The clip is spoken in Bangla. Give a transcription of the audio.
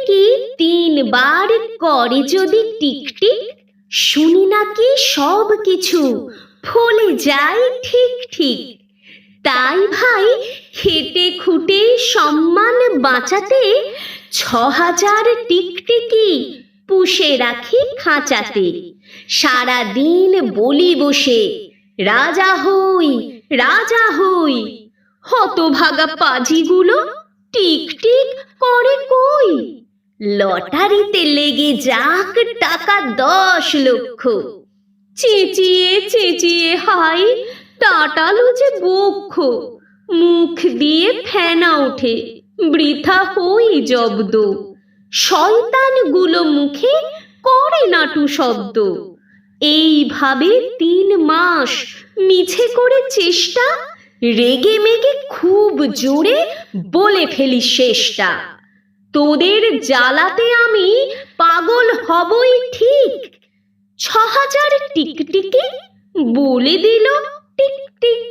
টিকটিকি 3 বার করে যদি টিকটিক, শুনি নাকি সব কিছু ফলে যায় ঠিক ঠিক। তাই ভাই খেটে খুঁটে সম্মান বাঁচাতে 6,000 টিকটিকি পুষে রাখি খাঁচাতে। সারাদিন বলি বসে রাজা হই রাজা হই, হতভাগা পাজিগুলো টিকটিক করে কই। লটারিতে লেগে যাক টাকা 10 লক্ষ, চেঁচিয়ে চেঁচিয়ে হাই টাটালো যে বক্ষ। মুখ দিয়ে ফেনা ওঠে বৃথা হই জব্দ, শয়তানগুলো মুখে করে নাটু শব্দ। এইভাবে 3 মাস মিছে করে চেষ্টা, রেগে মেগে খুব জোরে বলে ফেলি শেষটা। তোদের জ্বালাতে আমি পাগল হবই ঠিক, 6,000 টিকটিকি বলে দিল টিক টিক।